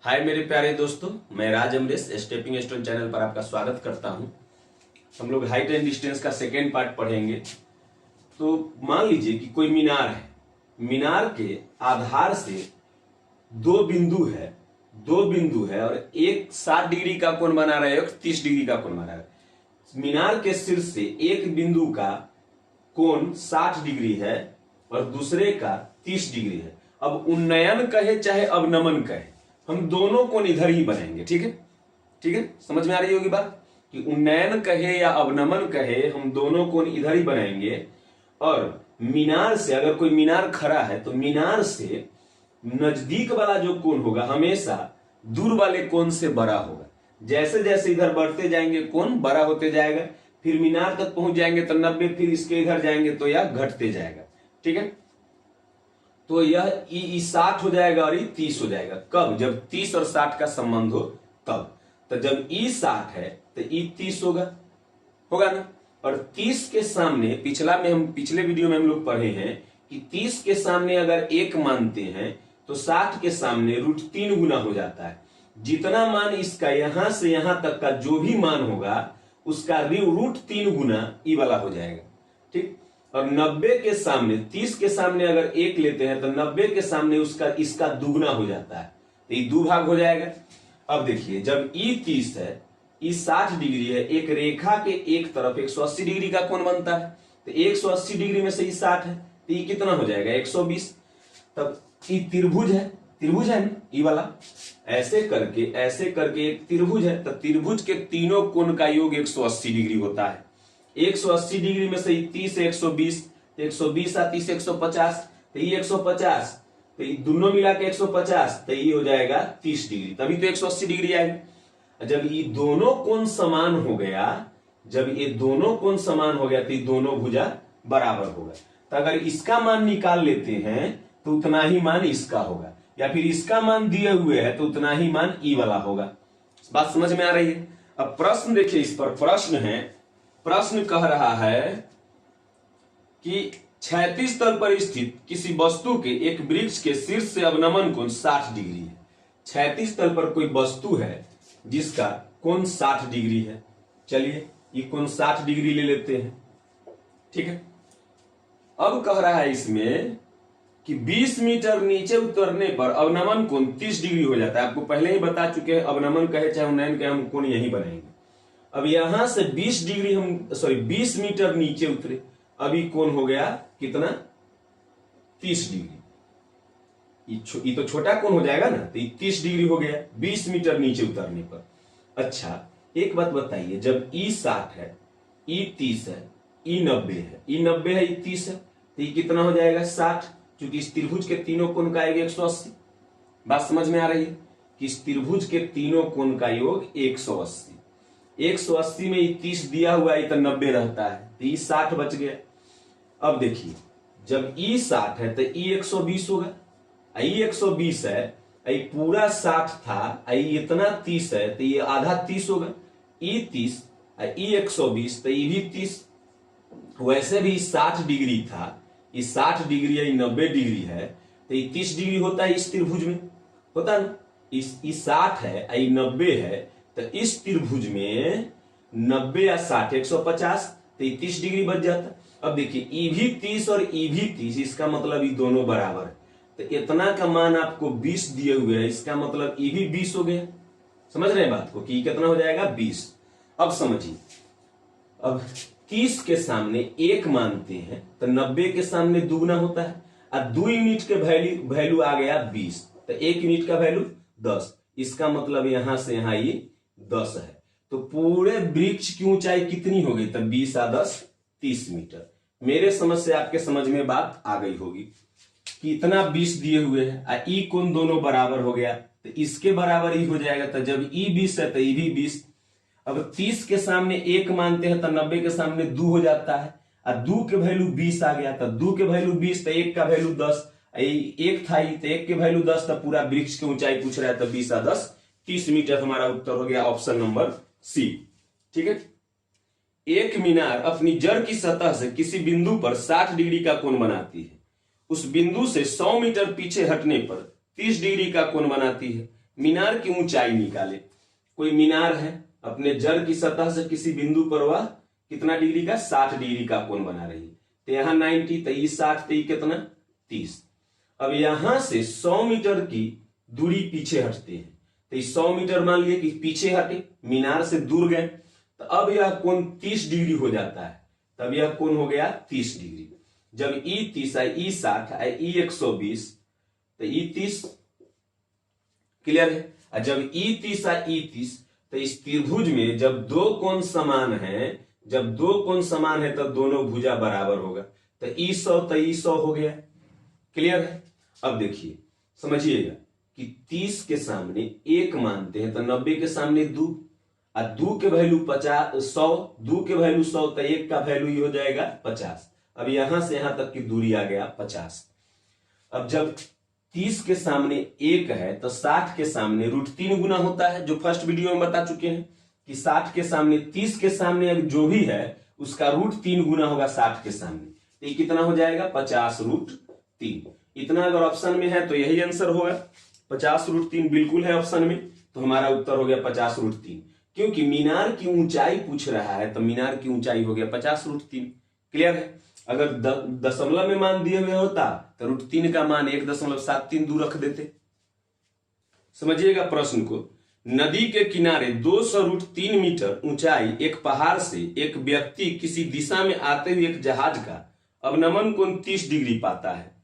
हाय मेरे प्यारे दोस्तों, मैं राज अमरेश स्टेपिंग स्टोन चैनल पर आपका स्वागत करता हूं। हम लोग हाइट एंड डिस्टेंस का सेकेंड पार्ट पढ़ेंगे। तो मान लीजिए कि कोई मीनार है। मीनार के आधार से दो बिंदु है और एक 60 डिग्री का कोण बना रहा है, एक 30 डिग्री का कोण बना रहा है। मीनार के शीर्ष से एक बिंदु का कोण 60 डिग्री है और दूसरे का 30 डिग्री है। अब उन्नयन कहे चाहे अवनमन कहे, हम दोनों कोण इधर ही बनाएंगे। ठीक है, ठीक है, समझ में आ रही होगी बात कि उन्नयन कहे या अवनमन कहे, हम दोनों कोण इधर ही बनाएंगे। और मीनार से अगर कोई मीनार खड़ा है तो मीनार से नजदीक वाला जो कोण होगा हमेशा दूर वाले कोण से बड़ा होगा। जैसे जैसे इधर बढ़ते जाएंगे कोण बड़ा होते जाएगा, फिर मीनार तक पहुंच जाएंगे तो 90, फिर इसके इधर जाएंगे तो यह घटते जाएगा। ठीक है, तो यह ई 60 हो जाएगा और ई 30 हो जाएगा। कब? जब 30 और 60 का संबंध हो तब। तो जब ई 60 है तो ई 30 होगा ना। और 30 के सामने पिछले वीडियो में हम लोग पढ़े हैं कि 30 के सामने अगर 1 मानते हैं तो 60 के सामने √3 गुना हो जाता है। जितना मान इसका यहां से यहां तक का जो भी मान होगा उसका √3 गुना ई वाला हो जाएगा। ठीक, और 90 के सामने 30 के सामने अगर 1 लेते हैं तो 90 के सामने इसका दुगना हो जाता है, तो ये 2 भाग हो जाएगा। अब देखिए, जब ई 30 है, ई 60 डिग्री है, एक रेखा के एक तरफ 180 डिग्री का कोण बनता है, तो 180 डिग्री में से ई 60 है तो ये कितना हो जाएगा? 120। तब ई त्रिभुज है ना ई वाला। ऐसे करके एक त्रिभुज है, तो त्रिभुज के तीनों कोण का योग 180 डिग्री होता है। 180 डिग्री में से 30 है 120, 120 और 30 150, तो ये 150, तो ये दोनों मिला के 150, तो ये हो जाएगा 30 डिग्री, तभी तो 180 डिग्री आएगी। जब ये दोनों कोण समान हो गया तो ये दोनों भुजा बराबर होगा। तो अगर इसका मान निकाल लेते हैं तो उतना ही मान इसका होगा, या फिर इसका मान दिए हुए है तो उतना ही मान ई वाला होगा। बात समझ में आ रही है? अब प्रश्न देखिए, इस पर प्रश्न कह रहा है कि क्षैतिज तल पर स्थित किसी वस्तु के एक वृक्ष के शीर्ष से अवनमन कोण 60 डिग्री है। क्षैतिज तल पर कोई वस्तु है जिसका कोण 60 डिग्री है। चलिए ये कोण 60 डिग्री ले लेते हैं। ठीक है, अब कह रहा है इसमें कि 20 मीटर नीचे उतरने पर अवनमन कोण 30 डिग्री हो जाता है। आपको पहले ही बता चुके हैं, अवनमन कहे चाहे उन्नयन कहे, हम कोण यही बनाएंगे। अब यहां से 20 मीटर नीचे उतरे, अभी कोण हो गया कितना? 30 डिग्री। ये तो छोटा कोण हो जाएगा ना, तो 30 डिग्री हो गया 20 मीटर नीचे उतरने पर। अच्छा, एक बात बताइए, जब ई 60 है, ई 30 है, ई 90 है, ई 90 है, ई 30 है, तो ये कितना हो जाएगा? 60। क्योंकि इस त्रिभुज के तीनों कोण का योग 180। बात समझ में आ रही है कि इस त्रिभुज के तीनों कोण का योग 180। 180 में 30 दिया हुआ है तो 90 रहता है, तो ई 60 बच गया। अब देखिए, जब ई 60 है तो ई 120 होगा। ई 120 है, ई पूरा 60 था, ई इतना 30 है तो ये आधा 30 होगा। ई 30, ई 120 तो ई भी 30। वैसे भी 60 डिग्री था, ये 60 डिग्री है, 90 डिग्री है, तो ये 30 डिग्री होता है। इस त्रिभुज में होता ना, इस 60 है, ई 90 है, तो इस त्रिभुज में 90 या 60 150, तो ये 30 डिग्री बच जाता। अब देखिए, ई भी 30 और ई भी 30, इसका मतलब ये दोनों बराबर है। तो इतना का मान आपको 20 दिए हुए है, इसका मतलब ई भी 20 हो गया। समझ रहे हैं बात को कि कितना हो जाएगा? 20। अब समझिए, अब 30 के सामने 1 मानते हैं तो 90 के सामने दुगना होता है, और 2 यूनिट के वैल्यू आ गया 20, तो 1 यूनिट का वैल्यू 10। इसका मतलब यहां से यहां ये 10 है। तो पूरे वृक्ष की ऊंचाई कितनी हो गई? तो 20 और 10 30 मीटर। मेरे समझ से आपके समझ में बात आ गई होगी कि इतना 20 दिए हुए है, और ई कोण दोनों बराबर हो गया, तो इसके बराबर ही हो जाएगा। तो जब ई 20 है तो ई भी 20। अब 30 के सामने 1 मानते हैं तो 90 के सामने 2 हो जाता है, और 2 के वैल्यू 20 आ गया, तो 2 के वैल्यू 20 तो 1 का वैल्यू 10। 1 था तो 1 के वैल्यू 10, तो पूरा वृक्ष की ऊंचाई पूछ रहा है, तो 20 और 10 30 मीटर। हमारा उत्तर हो गया ऑप्शन नंबर सी। ठीक है, एक मीनार अपनी जड़ की सतह से किसी बिंदु पर 60 डिग्री का कोण बनाती है। उस बिंदु से 100 मीटर पीछे हटने पर 30 डिग्री का कोण बनाती है। मीनार की ऊंचाई निकाले। कोई मीनार है, अपने जड़ की सतह से किसी बिंदु पर वह कितना डिग्री का 60 डिग्री का कोण बना रही है। तो यहाँ 90, तो ये 60, तो ये कितना 30। अब यहां से 100 मीटर की दूरी पीछे हटते हैं, तो 100 मीटर मान लिए कि पीछे हटे, मीनार से दूर गए, तो अब यह कोण 30 डिग्री हो जाता है। तब यह कोण हो गया 30 डिग्री। जब ई 30 है, ई 60 है, ई 120, तो ई 30 क्लियर है। और जब ई 30 है, ई 30, तो इस त्रिभुज में जब दो कोण समान है, जब दो कोण समान है तो दोनों भुजा बराबर होगा। तो ई 100 तो ई 100 हो गया। क्लियर है। अब देखिए समझिएगा कि 30 के सामने 1 मानते हैं तो 90 के सामने 2, और 2 के वैल्यू 50, 100, 2 के वैल्यू 100, तो 1 का वैल्यू ही हो जाएगा 50। अब यहां से यहां तक की दूरी आ गया 50। अब जब 30 के सामने 1 है तो 60 के सामने √3 गुना होता है, जो फर्स्ट वीडियो में बता चुके हैं कि 60 के सामने 30 के सामने अब जो भी है उसका √3 गुना होगा 60 के सामने। तो ये कितना हो जाएगा 50√3। इतना अगर ऑप्शन में है तो यही आंसर होगा, 50√3 बिल्कुल है ऑप्शन में। तो हमारा उत्तर हो गया 50√3, क्योंकि मीनार की ऊंचाई पूछ रहा है तो मीनार की ऊंचाई हो गया 50√3। क्लियर है। अगर दशमलव में मान दिए हुए होता तो √3 का मान 1.73 दूर रख देते। समझिएगा प्रश्न को। नदी के किनारे 200√3 मीटर ऊंचाई एक पहाड़ से एक व्यक्ति किसी दिशा में आते हुए एक जहाज का अवनमन कोण 30 डिग्री पाता है।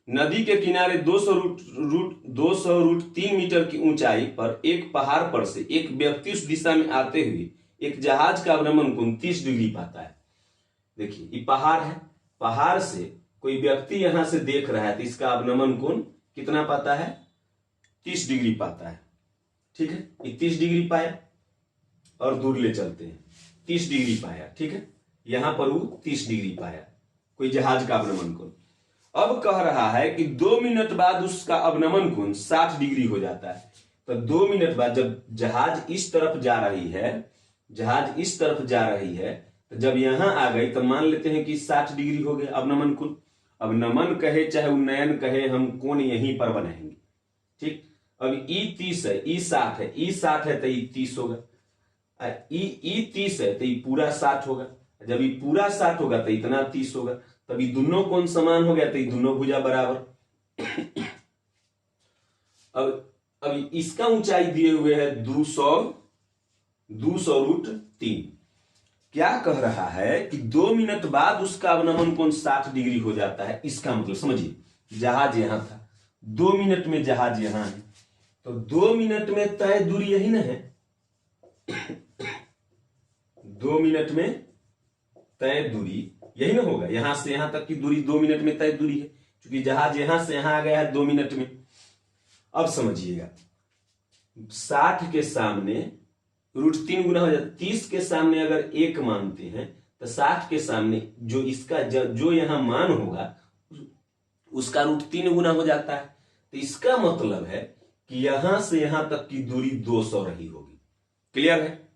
नदी के किनारे 200√3 मीटर की ऊंचाई पर एक पहाड़ पर से एक व्यक्ति उस दिशा में आते हुए एक जहाज का अवनमन कोण 30 डिग्री पाता है। देखिए ये पहाड़ है, पहाड़ से कोई व्यक्ति यहां से देख रहा है तो इसका अवनमन कोण कितना पाता है 30 डिग्री पाता है। ठीक है, ये 30 डिग्री पाया और दूर ले चलते हैं, 30 डिग्री पाया। ठीक है, यहां पर वो 30 डिग्री पाया कोई जहाज का अवनमन कोण। अब कह रहा है कि 2 मिनट बाद उसका अवनमन कोण 60 डिग्री हो जाता है। तो 2 मिनट बाद जब जहाज इस तरफ जा रही है, जहाज इस तरफ जा रही है, तो जब यहां आ गई तो मान लेते हैं कि 60 डिग्री हो गया अवनमन कोण। अब नमन कहे चाहे उन्नयन कहे, हम कोण यहीं पर बनाएंगे। ठीक, अब ई 30 है, ई 60 है, ई 60 है तो ई 30 होगा, ई 30 है तो ये पूरा 60 होगा। जब ये पूरा 60 होगा तो इतना 30 होगा, तब ये दोनों कोण समान हो गया तो ये दोनों भुजा बराबर। अब इसका ऊंचाई दिए हुए है 200√3। क्या कह रहा है कि 2 मिनट बाद उसका अवनमन कोण 60 डिग्री हो जाता है। इसका मतलब समझिए, जहाज यहां था, 2 मिनट में जहाज यहां है, तो 2 मिनट में तय दूरी यही ना है। 2 मिनट में तय दूरी यही ना होगा, यहां से यहां तक की दूरी 2 मिनट में तय दूरी है, क्योंकि जहाज यहां से यहां आ गया है 2 मिनट में। अब समझिएगा, 60 के सामने √3 गुना हो जाता है। 30 के सामने अगर 1 मानते हैं तो 60 के सामने जो इसका जो यहां मान होगा उसका √3 गुना हो जाता है। तो इसका मतलब है कि यहां से यहां तक की दूरी 200 रही होगी। क्लियर है,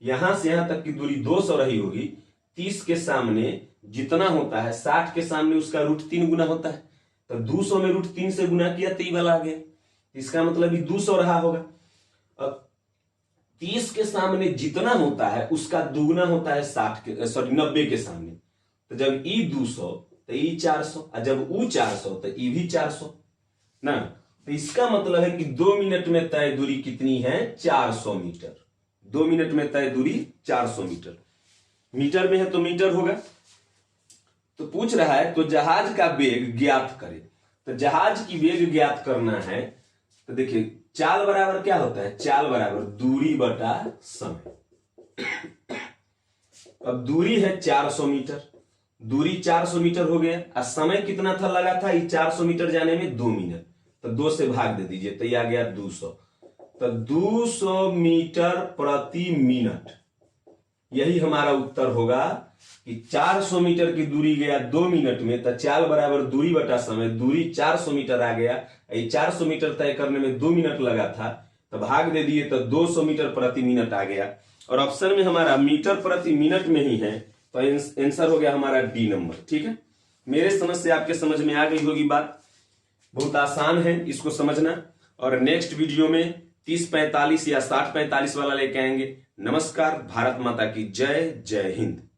यहां से यहां तक की दूरी 200 रही होगी। 30 के सामने जितना होता है 60 के सामने उसका √3 गुना होता है, तो 200 में √3 से गुना किया तो ये वाला आ गया। इसका मतलब ये 200 रहा होगा। अब 30 के सामने जितना होता है उसका दुगुना होता है 90 के सामने। तो जब ई 200 तो ई 400, और जब ऊ 400 तो ई भी 400 ना। तो इसका मतलब है कि 2 मिनट में तय दूरी कितनी है 400 मीटर। 2 मिनट में तय दूरी 400 मीटर। मीटर में है तो मीटर होगा। तो पूछ रहा है तो जहाज का वेग ज्ञात करें। तो जहाज की वेग ज्ञात करना है तो देखिए, चाल बराबर क्या होता है, चाल बराबर दूरी बटा समय। अब दूरी है 400 मीटर, दूरी 400 मीटर हो गया, और समय कितना था लगा था ये 400 मीटर जाने में 2 मिनट, तो 2 से भाग दे दीजिए तो ये आ गया 200। तो 200 मीटर प्रति मिनट, यही हमारा उत्तर होगा कि 400 मीटर की दूरी गया 2 मिनट में, तो चाल बराबर दूरी बटा समय, दूरी 400 मीटर आ गया। ये 400 मीटर तय करने में 2 मिनट लगा था, तो भाग दे दिए तो 200 मीटर प्रति मिनट आ गया। और ऑप्शन में हमारा मीटर प्रति मिनट में ही है, तो आंसर हो गया हमारा डी नंबर। ठीक है, मेरे समझ से आपके समझ में आ गई होगी बात। बहुत आसान है इसको समझना। और नेक्स्ट वीडियो में 30-45 या 60-45 वाला लेके आएंगे। नमस्कार, भारत माता की जय, जय हिंद।